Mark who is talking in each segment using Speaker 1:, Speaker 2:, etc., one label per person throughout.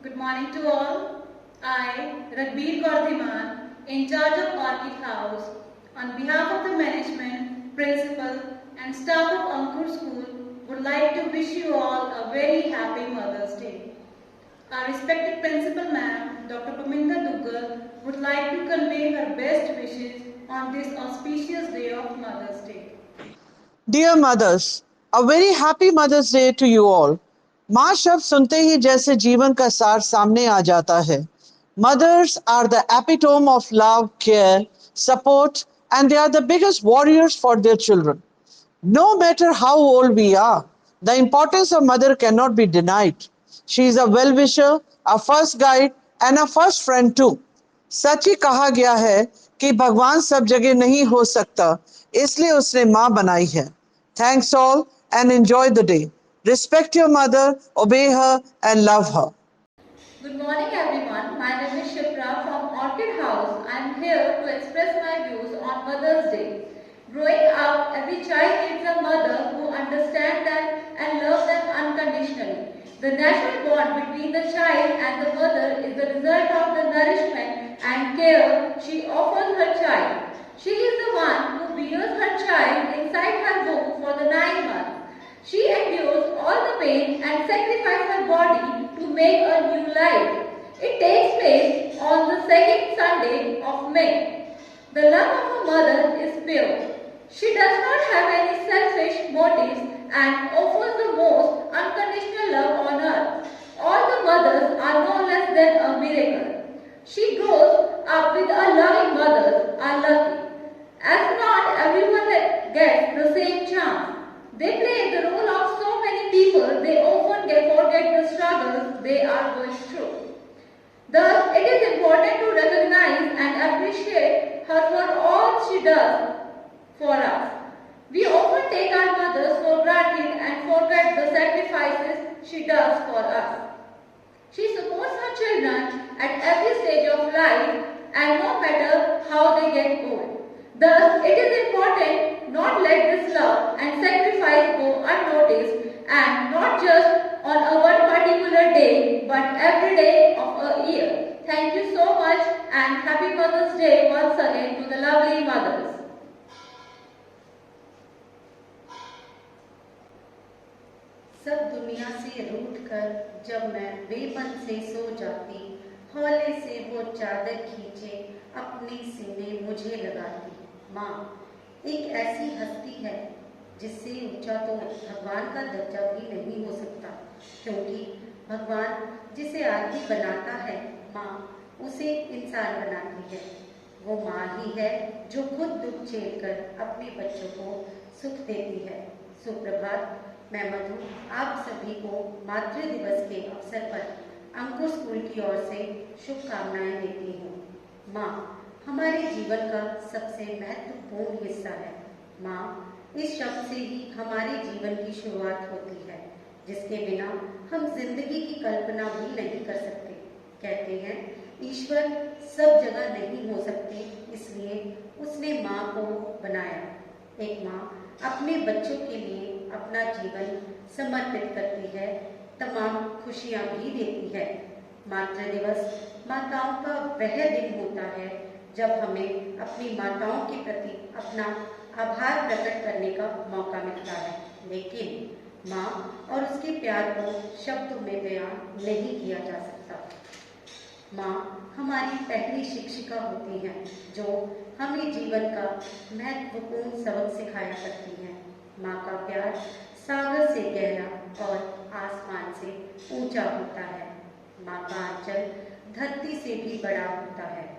Speaker 1: Good morning to all. I, Ragbir Kaur, in charge of Orchid House, on behalf of the management, principal and staff of Ankur School, would like to wish you all a very happy Mother's Day. Our respected principal ma'am, Dr. Paminda Duggal, would like to convey her best wishes on this auspicious day of Mother's Day.
Speaker 2: Dear mothers, a very happy Mother's Day to you all. माँ शब्द सुनते ही जैसे जीवन का सार सामने आ जाता है. Mothers are the epitome of love, care, support, and they are the biggest warriors for their children. No matter how old we are, the importance of mother cannot be denied. She is a well-wisher, a first guide, and a first friend too. सच ही कहा गया है कि भगवान सब जगह नहीं हो सकता, इसलिए उसने माँ बनाई है. Thanks all and enjoy the day. Respect your mother, obey her and love her.
Speaker 1: Good morning everyone. My name is Shipra from Orchid House. I am here to express my views on Mother's Day. Growing up, every child needs a mother who understands them and loves them unconditionally. The natural bond between the child and the mother is the result of the nourishment and care she offers her child. She is the one who bears her child inside her womb for the 9 months. She endures all the pain and sacrifices her body to make a new life. It takes place on the second Sunday of May. The love of a mother is pure. She does not have any selfish motives and offers the most unconditional love on earth. All the mothers are no less than a miracle. She grows up with a loving mother are lucky, as not everyone gets the same chance. They play the role of so many people, they often forget the struggles they are going through. Thus, it is important to recognize and appreciate her for all she does for us. We often take our mothers for granted and forget the sacrifices she does for us. She supports her children at every stage of life and no matter how they get old. Thus, it is important not let this love and sacrifice go unnoticed and not just on a one particular day but every day of a year. Thank you so much and happy Mother's Day once again to the lovely mothers.
Speaker 3: सब दुनिया से रूठकर जब मैं Bevan से सो जाती, हौले से वो चादर खींचे अपने सीने मुझे लगाती. माँ एक ऐसी हस्ती है जिससे ऊंचा तो भगवान का दर्जा भी नहीं हो सकता, क्योंकि भगवान जिसे आदमी बनाता है, माँ उसे इंसान बनाती है. वो माँ ही है जो खुद दुख झेलकर अपने बच्चों को सुख देती है. सुप्रभात. मैं मधु आप सभी को मातृ दिवस के अवसर पर अंकुर स्कूल की ओर से शुभकामनाएं देती हूँ. माँ हमारे जीवन का सबसे महत्वपूर्ण हिस्सा है. माँ इस शब्द से ही हमारे जीवन की शुरुआत होती है, जिसके बिना हम जिंदगी की कल्पना भी नहीं कर सकते. कहते हैं ईश्वर सब जगह नहीं हो सकते, इसलिए उसने माँ को बनाया. एक माँ अपने बच्चों के लिए अपना जीवन समर्पित करती है, तमाम खुशियाँ भी देती है. मातृ दिवस माताओं का वह दिन होता है जब हमें अपनी माताओं के प्रति अपना आभार प्रकट करने का मौका मिलता है. लेकिन माँ और उसके प्यार को शब्दों में बयान नहीं किया जा सकता. माँ हमारी पहली शिक्षिका होती हैं जो हमें जीवन का महत्वपूर्ण सबक सिखाया करती हैं. माँ का प्यार सागर से गहरा और आसमान से ऊंचा होता है. माँ का आंचल धरती से भी बड़ा होता है.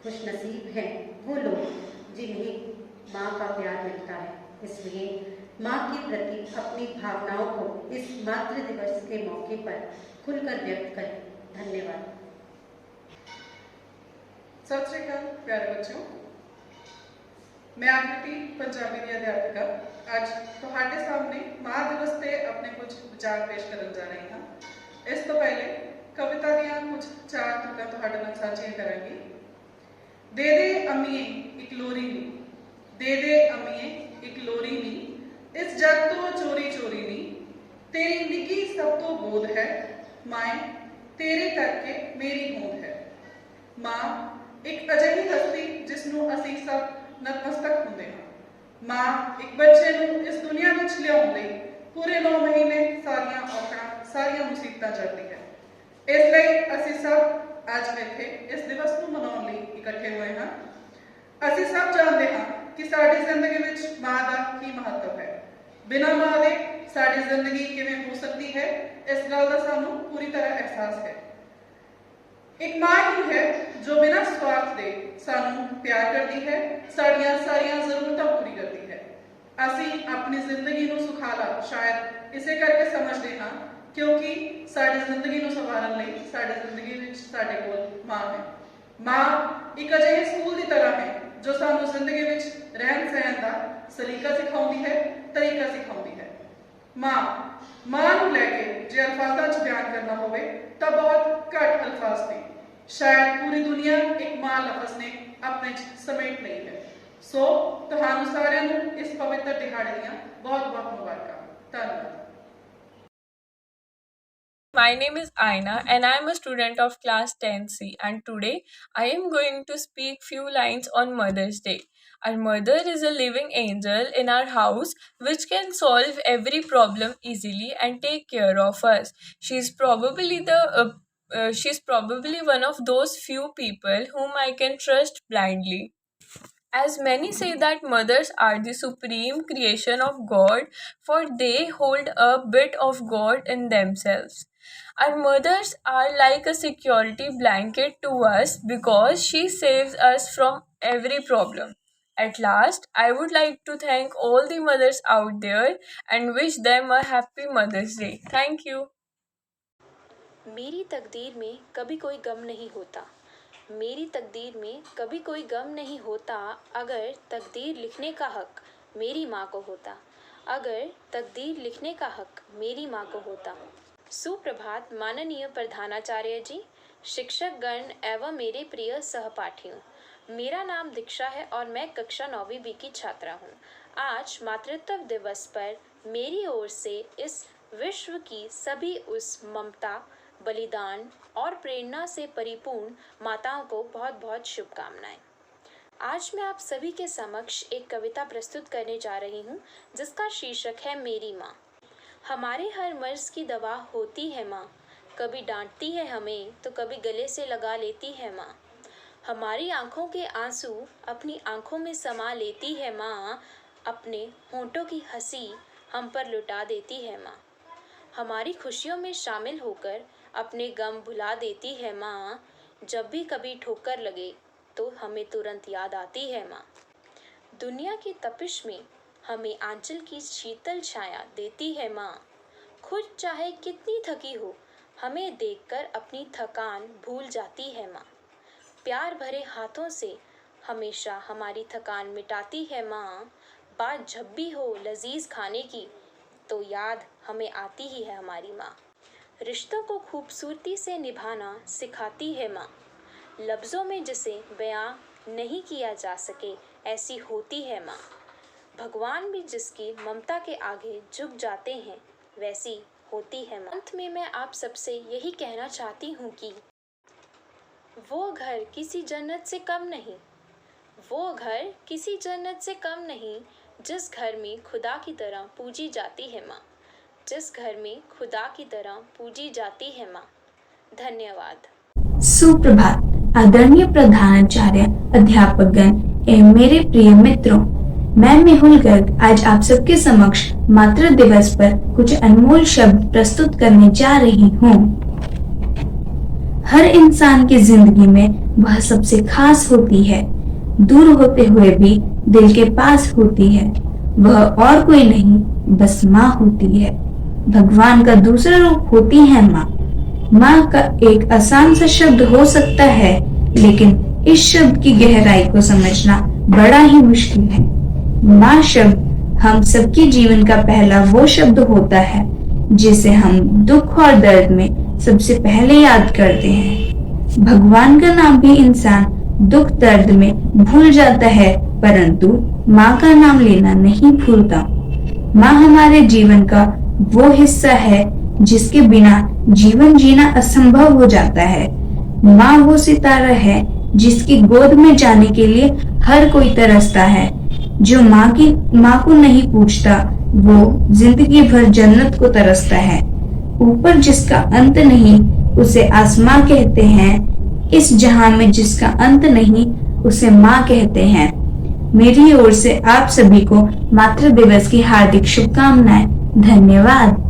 Speaker 3: खुशनसीब हैं वो लोग जिन्हें माँ का प्यार मिलता है. इसलिए माँ के प्रति अपनी भावनाओं को इस मातृ दिवस के मौके पर खुलकर व्यक्त करें. धन्यवाद.
Speaker 4: सत श्री अकाल प्यारे बच्चों, मैं आकृति पंजाबी दी अध्यापिका ਅੱਜ ਤੁਹਾਡੇ ਸਾਹਮਣੇ ਮਾਂ ਦਿਵਸ ਤੇ ਆਪਣੇ ਕੁਝ ਵਿਚਾਰ ਪੇਸ਼ ਕਰਨ ਜਾ ਰਹੀ ਹਾਂ. ਇਸ ਤੋਂ ਪਹਿਲੇ ਕਵਿਤਾ ਦੀਆਂ ਕੁਝ ਚਾਰ ਤੁਕਾਂ ਤੁਹਾਡੇ ਨਾਲ ਸਾਂਝੀਆਂ ਕਰਾਂਗੀ. ਦੇ ਦੇ ਅਮੀਏ ਇੱਕ ਲੋਰੀ ਨੀ, ਦੇ ਦੇ ਅਮੀਏ ਇੱਕ ਲੋਰੀ ਨੀ, ਇਸ ਜੱਗ ਤੋਂ ਚੋਰੀ ਚੋਰੀ ਨੀ, ਤੇਰੀ ਨਿੱਕੀ ਸਭ ਤੋਂ ਬੋਧ ਹੈ ਮਾਏ, तेरे करके मेरी होंद है। माँ एक ਅਜਿਹੀ ਹਸਤੀ ਜਿਸ ਨੂੰ ਅਸੀਂ ਸਭ ਨਤਮਸਤਕ ਹੁੰਦੇ ਹਾਂ। ਮਾਂ ਇੱਕ ਬੱਚੇ ਨੂੰ ਇਸ ਦੁਨੀਆ ਵਿੱਚ ਲਿਆਉਣ ਲਈ ਪੂਰੇ 9 ਮਹੀਨੇ ਸਾਰੀਆਂ ਔਕੜਾਂ ਸਾਰੀਆਂ ਮੁਸੀਬਤਾਂ ਝੱਲਦੀ ਹੈ। ਇਸ ਲਈ ਅਸੀਂ ਸਭ ਅੱਜ ਇੱਥੇ ਇਸ ਦਿਵਸ ਨੂੰ ਮਨਾਉਣ ਲਈ ਇਕੱਠੇ ਹੋਏ ਹਾਂ। ਅਸੀਂ ਸਭ ਜਾਣਦੇ ਹਾਂ ਕਿ ਸਾਡੀ ਜ਼ਿੰਦਗੀ ਵਿੱਚ ਮਾਂ ਦਾ ਕੀ ਮਹੱਤਵ ਹੈ। ਬਿਨਾਂ ਮਾਂ ਦੇ ਸਾਡੀ ਜ਼ਿੰਦਗੀ ਕਿਵੇਂ ਹੋ ਸਕਦੀ ਹੈ, ਇਸ ਗੱਲ ਦਾ ਸਾਨੂੰ ਪੂਰੀ ਤਰ੍ਹਾਂ ਅਹਿਸਾਸ ਹੈ। एक माँ ही है जो बिना स्वार्थ दे सानू प्यार करती है, साड़ियां सारियां जरूरतां पूरी करती है। असी अपनी जिंदगी नू सुखाला शायद इसे करके समझते हाँ क्योंकि साड़ी जिंदगी नू संवारन लई साड़ी जिंदगी विच साडे कोल माँ है। माँ एक अजिहे स्कूल की तरह है जो सानू जिंदगी विच रहन सहन का सलीका सिखाउंदी है, तरीका सिखाउंदी है। माँ नू लैके जे अल्फाजां च बयान करना होवे तां बहुत घट अल्फाज ने, शायद पूरी दुनिया एक माँ लफज ने अपने समेट ਲਈ है। सो ਤੁਹਾਨੂੰ ਸਾਰਿਆਂ ਨੂੰ ਇਸ ਪਵਿੱਤਰ ਦਿਹਾੜੇ ਦੀਆਂ ਬਹੁਤ-ਬਹੁਤ ਮੁਬਾਰਕਾਂ। ਧੰਨਵਾਦ।
Speaker 5: My name is Aina and I am a student of class 10C, and today I am going to speak few lines on Mother's Day. Our mother is a living angel in our house which can solve every problem easily and take care of us. She's probably one of those few people whom I can trust blindly. As many say that mothers are the supreme creation of God, for they hold a bit of God in themselves. Our mothers are like a security blanket to us because she saves us from every problem. At last, I would like to thank all the mothers out there and wish them a happy Mother's Day. Thank you.
Speaker 6: मेरी तकदीर में कभी कोई गम नहीं होता। मेरी तकदीर में कभी कोई गम नहीं होता। अगर तकदीर लिखने का हक मेरी माँ को होता, अगर तकदीर लिखने का हक मेरी माँ को होता। सुप्रभात माननीय प्रधानाचार्य जी, शिक्षक गण एवं मेरे प्रिय सहपाठियों। मेरा नाम दीक्षा है और मैं कक्षा 9वीं बी की छात्रा हूँ। आज मातृत्व दिवस पर मेरी ओर से इस विश्व की सभी उस ममता, बलिदान और प्रेरणा से परिपूर्ण माताओं को बहुत बहुत शुभकामनाएं। आज मैं आप सभी के समक्ष एक कविता प्रस्तुत करने जा रही हूँ जिसका शीर्षक है मेरी माँ। हमारे हर मर्ज की दवा होती है माँ, कभी डांटती है हमें तो कभी गले से लगा लेती है माँ। हमारी आँखों के आंसू अपनी आँखों में समा लेती है माँ, अपने होंठों की हंसी हम पर लुटा देती है माँ। हमारी खुशियों में शामिल होकर अपने गम भुला देती है माँ, जब भी कभी ठोकर लगे तो हमें तुरंत याद आती है माँ। दुनिया की तपिश में हमें आंचल की शीतल छाया देती है माँ। खुद चाहे कितनी थकी हो हमें देखकर अपनी थकान भूल जाती है माँ। प्यार भरे हाथों से हमेशा हमारी थकान मिटाती है माँ। बात जब भी हो लजीज खाने की तो याद हमें आती ही है हमारी माँ। रिश्तों को खूबसूरती से निभाना सिखाती है माँ। लफ्ज़ों में जिसे बयां नहीं किया जा सके ऐसी होती है माँ। भगवान भी जिसकी ममता के आगे झुक जाते हैं वैसी होती है माँ। अंत में मैं आप सबसे यही कहना चाहती हूँ कि वो घर किसी जन्नत से कम नहीं, वो घर किसी जन्नत से कम नहीं, जिस घर में खुदा की तरह पूजी जाती है माँ, जिस घर में खुदा की तरह पूजी जाती है माँ। धन्यवाद।
Speaker 7: सुप्रभात आदरणीय प्रधानाचार्य, अध्यापकगण एवं मेरे प्रिय मित्रों, मैं मेहुल गर्ग आज आप सबके समक्ष मातृ दिवस पर कुछ अनमोल शब्द प्रस्तुत करने जा रही हूँ। हर इंसान की जिंदगी में वह सबसे खास होती है, दूर होते हुए भी दिल के पास होती है। वह और कोई नहीं बस माँ होती है। भगवान का दूसरा रूप होती है माँ। माँ का एक आसान सा शब्द हो सकता है, लेकिन इस शब्द की गहराई को समझना बड़ा ही मुश्किल है। माँ शब्द हम सबके जीवन का पहला वो शब्द होता है जिसे हम दुख और दर्द में सबसे पहले याद करते हैं। भगवान का नाम भी इंसान दुख दर्द में भूल जाता है, परंतु माँ का नाम लेना नहीं भूलता। माँ हमारे जीवन का वो हिस्सा है जिसके बिना जीवन जीना असंभव हो जाता है। माँ वो सितारा है जिसकी गोद में जाने के लिए हर कोई तरसता है। जो माँ को नहीं पूछता वो जिंदगी भर जन्नत को तरसता है। ऊपर जिसका अंत नहीं उसे आसमां कहते हैं, इस जहां में जिसका अंत नहीं उसे माँ कहते हैं। मेरी ओर से आप सभी को मातृ दिवस की हार्दिक शुभकामनाएं। धन्यवाद।